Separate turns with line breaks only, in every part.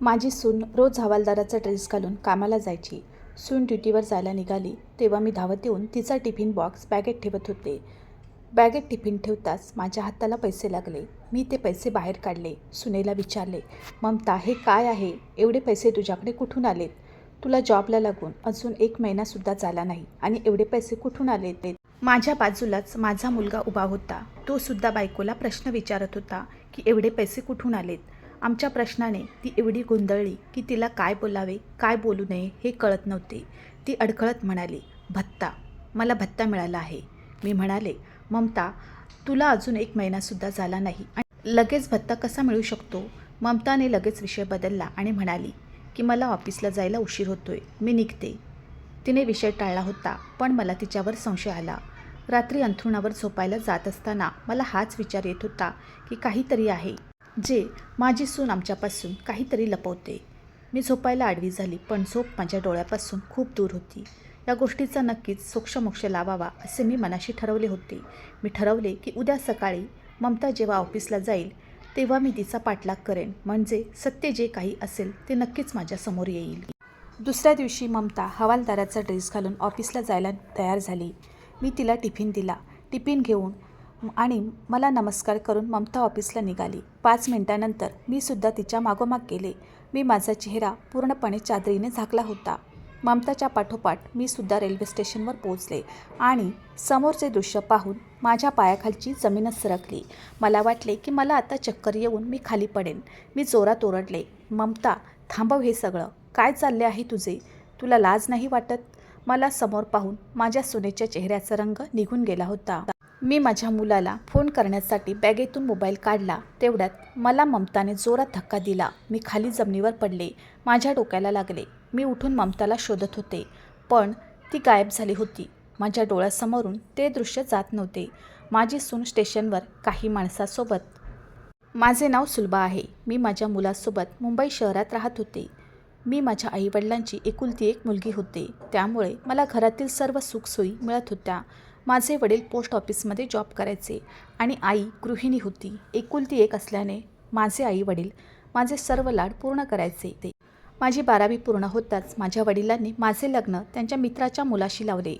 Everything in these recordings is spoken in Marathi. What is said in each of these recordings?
माझी सून रोज हवालदाराचा ड्रेस घालून कामाला जायची. सून ड्युटीवर जायला निघाली तेव्हा मी धावत येऊन तिचा टिफिन बॉक्स बॅगेत ठेवत होते. बॅगेत टिफिन ठेवताच माझ्या हाताला पैसे लागले. मी ते पैसे बाहेर काढले. सुनेला विचारले, ममता, हे काय आहे? एवढे पैसे तुझ्याकडे कुठून आलेत? तुला जॉबला लागून अजून 1 महिनासुद्धा झाला नाही आणि एवढे पैसे कुठून आलेत? माझ्या बाजूलाच माझा मुलगा उभा होता. तो सुद्धा बायकोला प्रश्न विचारत होता की एवढे पैसे कुठून आलेत. आमच्या प्रश्नाने ती एवढी गोंधळली की तिला काय बोलावे, काय बोलू नये हे कळत नव्हते. ती अडखळत म्हणाली, भत्ता, मला भत्ता मिळाला आहे. मी म्हणाले, ममता, तुला अजून 1 महिनासुद्धा झाला नाही आणि लगेच भत्ता कसा मिळू शकतो? ममताने लगेच विषय बदलला आणि म्हणाली की मला ऑफिसला जायला उशीर होतोय, मी निघते. तिने विषय टाळला होता, पण मला तिच्यावर संशय आला. रात्री अंथरुणावर झोपायला जात असताना मला हाच विचार येत होता की काहीतरी आहे जे माझी सून आमच्यापासून काहीतरी लपवते. मी झोपायला आडवी झाली, पण झोप माझ्या डोळ्यापासून खूप दूर होती. या गोष्टीचा नक्कीच सोक्षमोक्ष लावावा असे मी मनाशी ठरवले होते. मी ठरवले की उद्या सकाळी ममता जेव्हा ऑफिसला जाईल तेव्हा मी तिचा पाठलाग करेन, म्हणजे सत्य जे काही असेल ते नक्कीच माझ्यासमोर येईल. दुसऱ्या दिवशी ममता हवालदाराचा ड्रेस घालून ऑफिसला जायला तयार झाली. मी तिला टिफिन दिला. टिफिन घेऊन आणि मला नमस्कार करून ममता ऑफिसला निघाली. 5 मिनिटांनंतर मी सुद्धा तिच्या मागोमाग गेले. मी माझा चेहरा पूर्णपणे चादरीने झाकला होता. ममताच्या पाठोपाठ मी सुद्धा रेल्वे स्टेशनवर पोहोचले आणि समोरचे दृश्य पाहून माझ्या पायाखालची जमीनच सरकली. मला वाटले की मला आता चक्कर येऊन मी खाली पडेन. मी जोरात ओरडले, ममता, थांबव हे सगळं. काय चालले आहे तुझे? तुला लाज नाही वाटत? मला समोर पाहून माझ्या सुनेच्या चेहऱ्याचा रंग निघून गेला होता. मी माझ्या मुलाला फोन करण्यासाठी बॅगेतून मोबाईल काढला. तेवढ्यात मला ममताने जोरात धक्का दिला. मी खाली जमिनीवर पडले. माझ्या डोक्याला लागले. मी उठून ममताला शोधत होते, पण ती गायब झाली होती. माझ्या डोळ्यासमोरून ते दृश्य जात नव्हते. माझी सून स्टेशनवर काही माणसासोबत. माझे नाव सुलभा आहे. मी माझ्या मुलासोबत मुंबई शहरात राहत होते. मी माझ्या आईवडिलांची एकुलती एक मुलगी होते, त्यामुळे मला घरातील सर्व सुखसोयी मिळत होत्या. माझे वडील पोस्ट ऑफिसमध्ये जॉब करायचे आणि आई गृहिणी होती. एकुलती एक असल्याने माझे आई वडील माझे सर्व लाड पूर्ण करायचे. माझी 12वी पूर्ण होताच माझ्या वडिलांनी माझे लग्न त्यांच्या मित्राच्या मुलाशी लावले.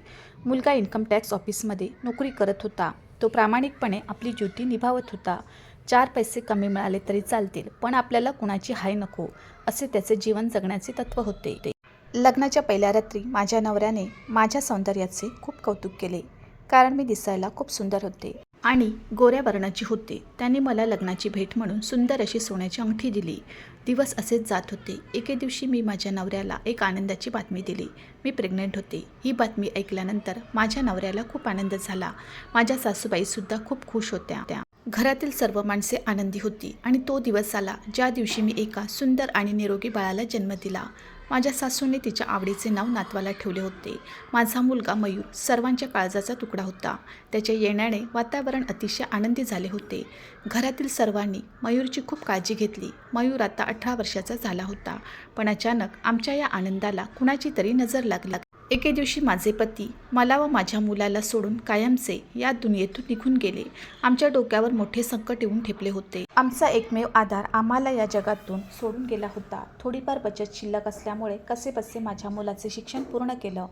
मुलगा इन्कम टॅक्स ऑफिसमध्ये नोकरी करत होता. तो प्रामाणिकपणे आपली ड्युटी निभावत होता. 4 पैसे कमी मिळाले तरी चालतील, पण आपल्याला कुणाची हाय नको, असे त्याचे जीवन जगण्याचे तत्त्व होते. लग्नाच्या पहिल्या रात्री माझ्या नवऱ्याने माझ्या सौंदर्याचे खूप कौतुक केले, कारण मी दिसायला खूप सुंदर होते आणि गोऱ्या वर्णाची होते. त्यांनी मला लग्नाची भेट म्हणून सुंदर अशी सोन्याची अंगठी दिली. दिवस असेच जात होते. एके दिवशी मी माझ्या नवऱ्याला एक आनंदाची बातमी दिली. मी प्रेग्नंट होते. ही बातमी ऐकल्यानंतर माझ्या नवऱ्याला खूप आनंद झाला. माझ्या सासूबाईसुद्धा खूप खुश होत्या. घरातील सर्व माणसे आनंदी होती आणि तो दिवस आला ज्या दिवशी मी एका सुंदर आणि निरोगी बाळाला जन्म दिला. माझ्या सासूने तिच्या आवडीचे नाव नातवाला ठेवले होते. माझा मुलगा मयूर सर्वांच्या काळजाचा तुकडा होता. त्याच्या येण्याने वातावरण अतिशय आनंदी झाले होते. घरातील सर्वांनी मयूरची खूप काळजी घेतली. मयूर आता 18 वर्षाचा झाला होता, पण अचानक आमच्या या आनंदाला कुणाची तरी नजर लागली. एके दिवशी माझे पती मला व माझ्या मुलाला सोडून कायमचे या दुनियेतून निघून गेले. आमच्या डोक्यावर मोठे संकट येऊन ठेपले होते. आमचा एकमेव आधार आम्हाला या जगातून सोडून गेला होता. थोडीफार बचत शिल्लक असल्यामुळे कसेबसे माझ्या मुलाचे शिक्षण पूर्ण केलं.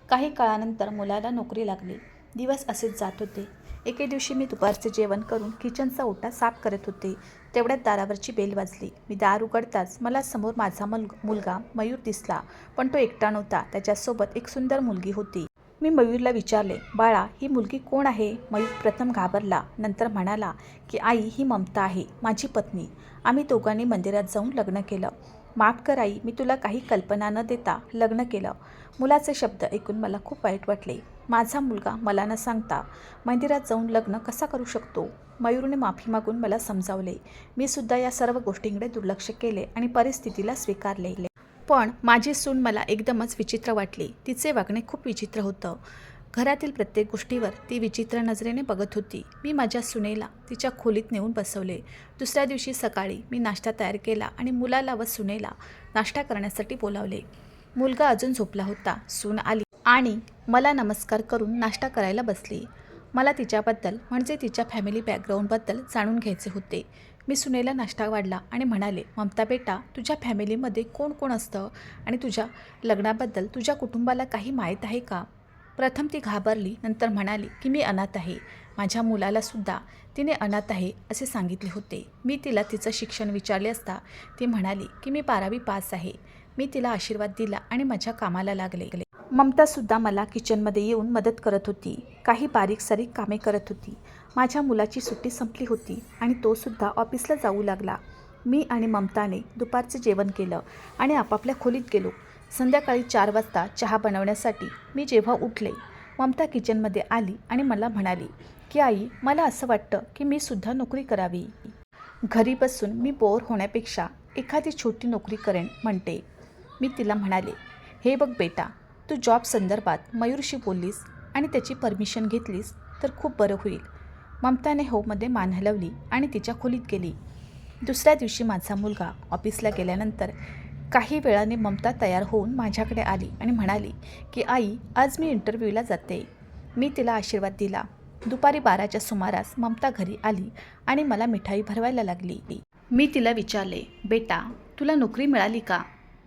काही काळानंतर मुलाला नोकरी लागली. दिवस असेच जात होते. एके दिवशी मी दुपारचे जेवण करून किचनचा ओटा साफ करत होते. तेवढ्यात दारावरची बेल वाजली. मी दार उघडताच मला समोर माझा मुलगा मयूर दिसला, पण तो एकटा नव्हता. त्याच्यासोबत एक सुंदर मुलगी होती. मी मयूरला विचारले, बाळा, ही मुलगी कोण आहे? मयूर प्रथम घाबरला, नंतर म्हणाला की आई, ही ममता आहे, माझी पत्नी. आम्ही दोघांनी मंदिरात जाऊन लग्न केलं. माफ कर आई, मी तुला काही कल्पना न देता लग्न केलं. मुलाचे शब्द ऐकून मला खूप वाईट वाटले. माझा मुलगा मला न सांगता मंदिरात जाऊन लग्न कसा करू शकतो? मयूरने माफी मागून मला समजावले. मी सुद्धा या सर्व गोष्टींकडे दुर्लक्ष केले आणि परिस्थितीला स्वीकारले. पण माझी सून मला एकदमच विचित्र वाटली. तिचे वागणे खूप विचित्र होतं. घरातील प्रत्येक गोष्टीवर ती विचित्र नजरेने बघत होती. मी माझ्या सुनेला तिच्या खोलीत नेऊन बसवले. दुसऱ्या दिवशी सकाळी मी नाश्ता तयार केला आणि मुलाला व सुनेला नाश्ता करण्यासाठी बोलावले. मुलगा अजून झोपला होता. सून आली आणि मला नमस्कार करून नाश्ता करायला बसली. मला तिच्याबद्दल, म्हणजे तिच्या फॅमिली बॅकग्राऊंडबद्दल जाणून घ्यायचे होते. मी सुनेला नाश्ता वाढला आणि म्हणाले, ममता बेटा, तुझ्या फॅमिलीमध्ये कोण कोण असतं आणि तुझ्या लग्नाबद्दल तुझ्या कुटुंबाला काही माहीत आहे का? प्रथम ती घाबरली, नंतर म्हणाली की मी अनाथ आहे. माझ्या मुलालासुद्धा तिने अनाथ आहे असे सांगितले होते. मी तिला तिचं शिक्षण विचारले असता ती म्हणाली की मी 12वी पास आहे. मी तिला आशीर्वाद दिला आणि माझ्या कामाला लागले. ममतासुद्धा मला किचनमध्ये येऊन मदत करत होती. काही बारीक सारीक कामे करत होती. माझ्या मुलाची सुट्टी संपली होती आणि तोसुद्धा ऑफिसला जाऊ लागला. मी आणि ममताने दुपारचे जेवण केलं आणि आपापल्या खोलीत गेलो. संध्याकाळी 4 वाजता चहा बनवण्यासाठी मी जेव्हा उठले, ममता किचनमध्ये आली आणि मला म्हणाली की आई, मला असं वाटतं की मी सुद्धा नोकरी करावी. घरी बसून मी बोर होण्यापेक्षा एखादी छोटी नोकरी करेन म्हणते. मी तिला म्हणाले, हे बघ बेटा, तू जॉब संदर्भात मयूरशी बोललीस आणि त्याची परमिशन घेतलीस तर खूप बरं होईल. ममताने होमध्ये मान हलवली आणि तिच्या खोलीत गेली. दुसऱ्या दिवशी माझा मुलगा ऑफिसला गेल्यानंतर काही वेळाने ममता तयार होऊन माझ्याकडे आली आणि म्हणाली की आई, आज मी इंटरव्ह्यूला जाते. मी तिला आशीर्वाद दिला. दुपारी 12च्या सुमारास ममता घरी आली आणि मला मिठाई भरवायला लागली. मी तिला विचारले, बेटा, तुला नोकरी मिळाली का?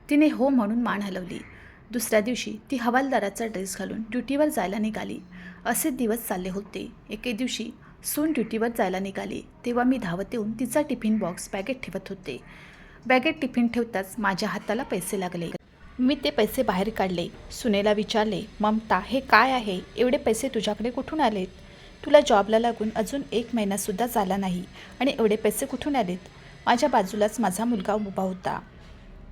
तिने हो म्हणून मान हलवली. दुसऱ्या दिवशी ती हवालदाराचा ड्रेस घालून ड्युटीवर जायला निघाली. असे दिवस चालले होते. एके दिवशी सून ड्युटीवर जायला निघाली तेव्हा मी धावत येऊन तिचा टिफिन बॉक्स बॅगेत ठेवत होते. बॅगेत टिफिन ठेवताच माझ्या हाताला पैसे लागले. मी ते पैसे बाहेर काढले. सुनेला विचारले, ममता, हे काय आहे? एवढे पैसे तुझ्याकडे कुठून आलेत? तुला जॉबला लागून अजून 1 महिनासुद्धा झाला नाही आणि एवढे पैसे कुठून आलेत? माझ्या बाजूलाच माझा मुलगा उभा होता.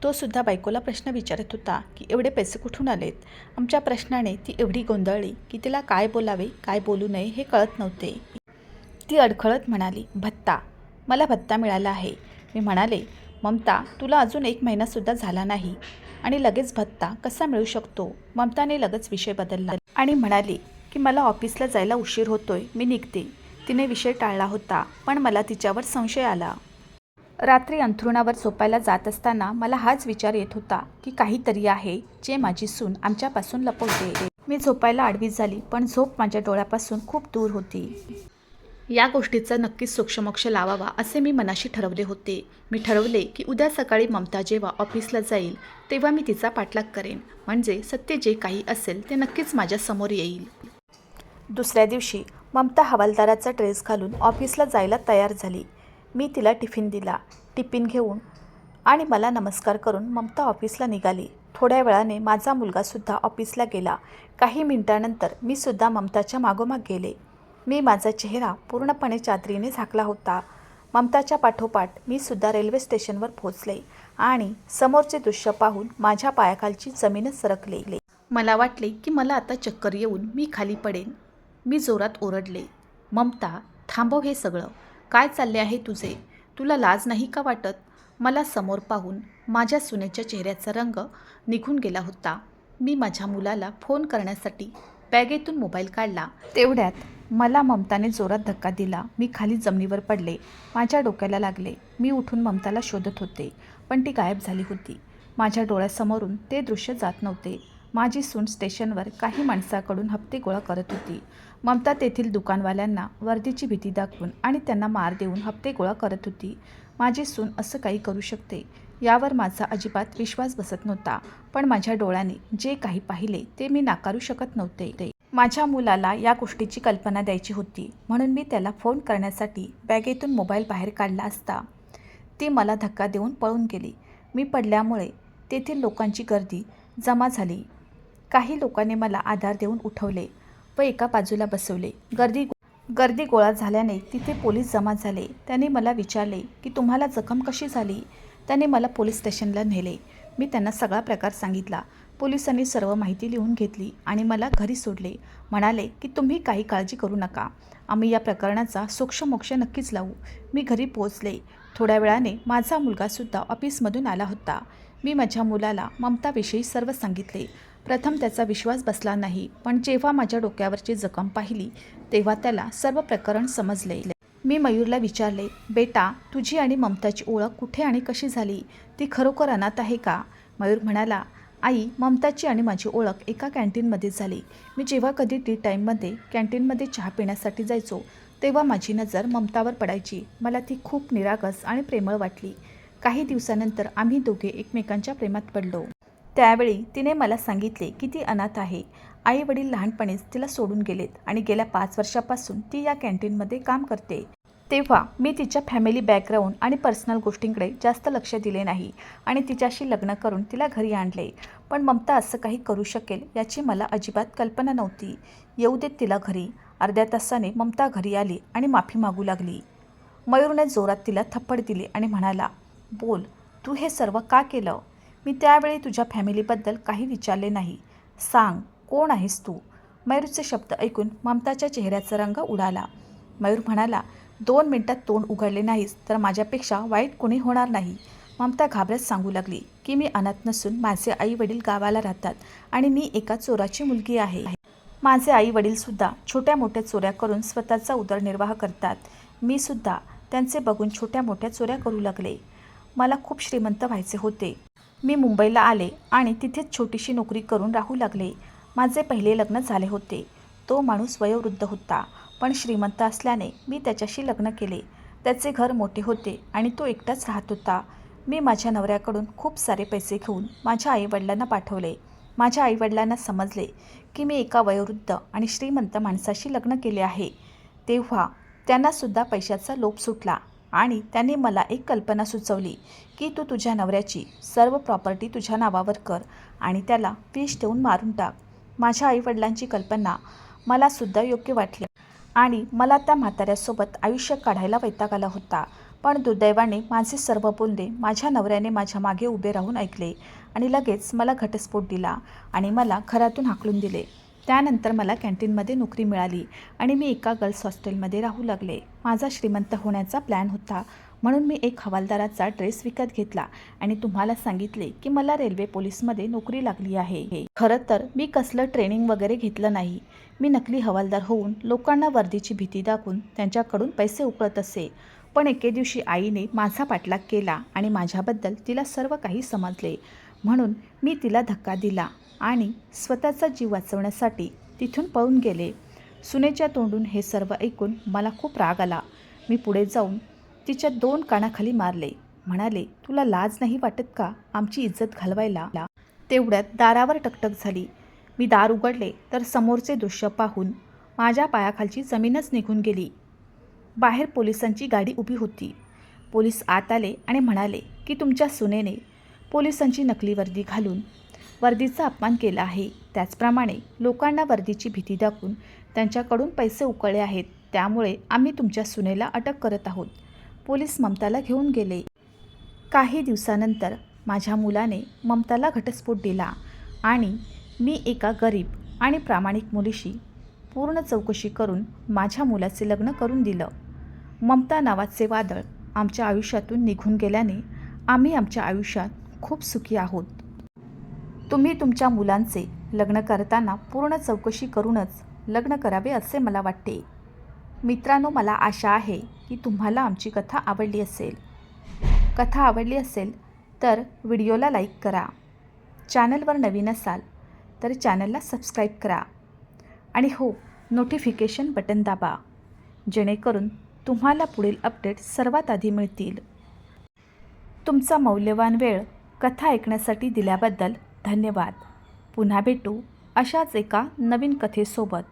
तो सुद्धा बायकोला प्रश्न विचारत होता की एवढे पैसे कुठून आलेत? आमच्या प्रश्नाने ती एवढी गोंधळली की तिला काय बोलावे, काय बोलू नये हे कळत नव्हते. ती अडखळत म्हणाली, भत्ता, मला भत्ता मिळाला आहे. मी म्हणाले, ममता, तुला अजून 1 महिनासुद्धा झाला नाही आणि लगेच भत्ता कसा मिळू शकतो? ममताने लगेच विषय बदलला आणि म्हणाली की मला ऑफिसला जायला उशीर होतोय, मी निघते. तिने विषय टाळला होता, पण मला तिच्यावर संशय आला. रात्री अंथरुणावर झोपायला जात असताना मला हाच विचार येत होता की काहीतरी आहे जे माझी सून आमच्यापासून लपवते. मी झोपायला आडवी झाली, पण झोप माझ्या डोळ्यापासून खूप दूर होती. या गोष्टीचा नक्कीच सोक्षमोक्ष लावावा असे मी मनाशी ठरवले होते. मी ठरवले की उद्या सकाळी ममता जेव्हा ऑफिसला जाईल तेव्हा मी तिचा पाठलाग करेन, म्हणजे सत्य जे काही असेल ते नक्कीच माझ्या समोर येईल. दुसऱ्या दिवशी ममता हवालदाराचा ड्रेस घालून ऑफिसला जायला तयार झाली. मी तिला टिफिन दिला. टिफिन घेऊन आणि मला नमस्कार करून ममता ऑफिसला निघाली. थोड्या वेळाने माझा मुलगासुद्धा ऑफिसला गेला. काही मिनिटांनंतर मी सुद्धा ममताच्या मागोमाग गेले. मी माझा चेहरा पूर्णपणे चादरीने झाकला होता. ममताच्या पाठोपाठ मी सुद्धा रेल्वे स्टेशनवर पोहोचले आणि समोरचे दृश्य पाहून माझ्या पायाखालची जमीनच सरकली. मला वाटले की मला आता चक्कर येऊन मी खाली पडेन. मी जोरात ओरडले, ममता, थांबव हे सगळं. काय चालले आहे तुझे? तुला लाज नाही का वाटत? मला समोर पाहून माझ्या सुनेच्या चेहऱ्याचा रंग निघून गेला होता. मी माझ्या मुलाला फोन करण्यासाठी बॅगेतून मोबाईल काढला. तेवढ्यात मला ममताने जोरात धक्का दिला. मी खाली जमिनीवर पडले. माझ्या डोक्याला लागले. मी उठून ममताला शोधत होते, पण ती गायब झाली होती. माझ्या डोळ्यासमोरून ते दृश्य जात नव्हते. माझी सून स्टेशनवर काही माणसाकडून हप्ते गोळा करत होती. ममता तेथील दुकानवाल्यांना वर्दीची भीती दाखवून आणि त्यांना मार देऊन हप्ते गोळा करत होती. माझी सून असं काही करू शकते यावर माझा अजिबात विश्वास बसत नव्हता, पण माझ्या डोळ्याने जे काही पाहिले ते मी नाकारू शकत नव्हते. माझ्या मुलाला या गोष्टीची कल्पना द्यायची होती, म्हणून मी त्याला फोन करण्यासाठी बॅगेतून मोबाईल बाहेर काढला असता ती मला धक्का देऊन पळून गेली. मी पडल्यामुळे तेथील लोकांची गर्दी जमा झाली. काही लोकांनी मला आधार देऊन उठवले व एका बाजूला बसवले. गर्दी गोळा झाल्याने तिथे पोलीस जमा झाले. त्यांनी मला विचारले की तुम्हाला जखम कशी झाली? त्यांनी मला पोलीस स्टेशनला नेले. मी त्यांना सगळा प्रकार सांगितला. पोलिसांनी सर्व माहिती लिहून घेतली आणि मला घरी सोडले. म्हणाले की तुम्ही काही काळजी करू नका, आम्ही या प्रकरणाचा सोक्षमोक्ष नक्कीच लावू. मी घरी पोहोचले. थोड्या वेळाने माझा मुलगासुद्धा ऑफिसमधून आला होता. मी माझ्या मुलाला ममताविषयी सर्व सांगितले. प्रथम त्याचा विश्वास बसला नाही, पण जेव्हा माझ्या डोक्यावरची जखम पाहिली तेव्हा त्याला सर्व प्रकरण समजले. मी मयूरला विचारले, बेटा, तुझी आणि ममताची ओळख कुठे आणि कशी झाली? ती खरोखर अनाथ आहे का? मयूर म्हणाला, आई, ममताची आणि माझी ओळख एका कॅन्टीनमध्ये झाली. मी जेव्हा कधी टी टाईममध्ये कॅन्टीनमध्ये चहा पिण्यासाठी जायचो तेव्हा माझी नजर ममतावर पडायची. मला ती खूप निरागस आणि प्रेमळ वाटली. काही दिवसानंतर आम्ही दोघे एकमेकांच्या प्रेमात पडलो. त्यावेळी तिने मला सांगितले की ती अनाथ आहे. आई वडील लहानपणीच तिला सोडून गेलेत आणि गेल्या 5 वर्षापासून ती या कॅन्टीनमध्ये काम करते. तेव्हा मी तिच्या फॅमिली बॅकग्राऊंड आणि पर्सनल गोष्टींकडे जास्त लक्ष दिले नाही आणि तिच्याशी लग्न करून तिला घरी आणले. पण ममता असं काही करू शकेल याची मला अजिबात कल्पना नव्हती. येऊ देत तिला घरी. अर्ध्या तासाने ममता घरी आली आणि माफी मागू लागली. मयूरने जोरात तिला थप्पड दिली आणि म्हणाला, बोल, तू हे सर्व का केलं? मी त्यावेळी तुझ्या फॅमिलीबद्दल काही विचारले नाही. सांग, कोण आहेस तू? मयूरचे शब्द ऐकून ममताच्या चेहऱ्याचा रंग उडाला. मयूर म्हणाला, 2 मिनिटात तोंड उघडले नाहीस तर माझ्यापेक्षा वाईट कोणी होणार नाही. ममता घाबरत सांगू लागली की मी अनाथ नसून माझे आई वडील गावाला राहतात आणि मी एका चोराची मुलगी आहे. माझे आई वडीलसुद्धा छोट्या मोठ्या चोऱ्या करून स्वतःचा उदरनिर्वाह करतात. मी सुद्धा त्यांचे बघून छोट्या मोठ्या चोऱ्या करू लागले. मला खूप श्रीमंत व्हायचे होते. मी मुंबईला आले आणि तिथेच छोटीशी नोकरी करून राहू लागले. माझे पहिले लग्न झाले होते. तो माणूस वयोवृद्ध होता, पण श्रीमंत असल्याने मी त्याच्याशी लग्न केले. त्याचे घर मोठे होते आणि तो एकटाच राहत होता. मी माझ्या नवऱ्याकडून खूप सारे पैसे घेऊन माझ्या आईवडिलांना पाठवले. माझ्या आईवडिलांना समजले की मी एका वयोवृद्ध आणि श्रीमंत माणसाशी लग्न केले आहे. तेव्हा त्यांनासुद्धा पैशाचा लोभ सुटला आणि त्यांनी मला एक कल्पना सुचवली की तू तुझ्या नवऱ्याची सर्व प्रॉपर्टी तुझ्या नावावर कर आणि त्याला विष देऊन मारून टाक. माझ्या आईवडिलांची कल्पना मलासुद्धा योग्य वाटली आणि मला त्या म्हाताऱ्यासोबत आयुष्य काढायला वैताग आला होता. पण दुर्दैवाने माझे सर्व बोलणे माझ्या नवऱ्याने माझ्या मागे उभे राहून ऐकले आणि लगेच मला घटस्फोट दिला आणि मला घरातून हाकलून दिले. त्यानंतर मला कॅन्टीनमध्ये नोकरी मिळाली आणि मी एका गर्ल्स हॉस्टेलमध्ये राहू लागले. माझा श्रीमंत होण्याचा प्लॅन होता म्हणून मी एक हवालदाराचा ड्रेस विकत घेतला आणि तुम्हाला सांगितले की मला रेल्वे पोलीसमध्ये नोकरी लागली आहे. खरं तर मी कसलं ट्रेनिंग वगैरे घेतलं नाही. मी नकली हवालदार होऊन लोकांना वर्दीची भीती दाखवून त्यांच्याकडून पैसे उकळत असे. पण एके दिवशी आईने माझा पाठलाग केला आणि माझ्याबद्दल तिला सर्व काही समजले. म्हणून मी तिला धक्का दिला आणि स्वतःचा जीव वाचवण्यासाठी तिथून पळून गेले. सुनेच्या तोंडून हे सर्व ऐकून मला खूप राग आला. मी पुढे जाऊन तिच्या 2 कानाखाली मारले. म्हणाले, तुला लाज नाही वाटत का आमची इज्जत घालवायला? तेवढ्यात दारावर टकटक झाली. मी दार उघडले तर समोरचे दृश्य पाहून माझ्या पायाखालची जमीनच निघून गेली. बाहेर पोलिसांची गाडी उभी होती. पोलीस आत आले आणि म्हणाले की तुमच्या सुनेने पोलिसांची नकली वर्दी घालून वर्दीचा अपमान केला आहे. त्याचप्रमाणे लोकांना वर्दीची भीती दाखवून त्यांच्याकडून पैसे उकळले आहेत. त्यामुळे आम्ही तुमच्या सुनेला अटक करत आहोत. पोलीस ममताला घेऊन गेले. काही दिवसानंतर माझ्या मुलाने ममताला घटस्फोट दिला आणि मी एका गरीब आणि प्रामाणिक मुलीशी पूर्ण चौकशी करून माझ्या मुलाचे लग्न करून दिलं. ममता नावाचे वादळ आमच्या आयुष्यातून निघून गेल्याने आम्ही आमच्या आयुष्यात खूप सुखी आहोत. तुम्ही तुमच्या मुलांचे लग्न करताना पूर्ण चौकशी करूनच लग्न करावे असे मला वाटते. मित्रांनो, मला आशा आहे की तुम्हाला आमची कथा आवडली असेल. कथा आवडली असेल तर व्हिडिओला लाईक करा. चॅनलवर नवीन असाल तर चॅनलला सबस्क्राईब करा आणि हो, नोटिफिकेशन बटन दाबा जेणेकरून तुम्हाला पुढील अपडेट सर्वात आधी मिळतील. तुमचा मौल्यवान वेळ कथा ऐकण्यासाठी दिल्याबद्दल धन्यवाद. पुन्हा भेटू अशाच एका नवीन कथेसोबत.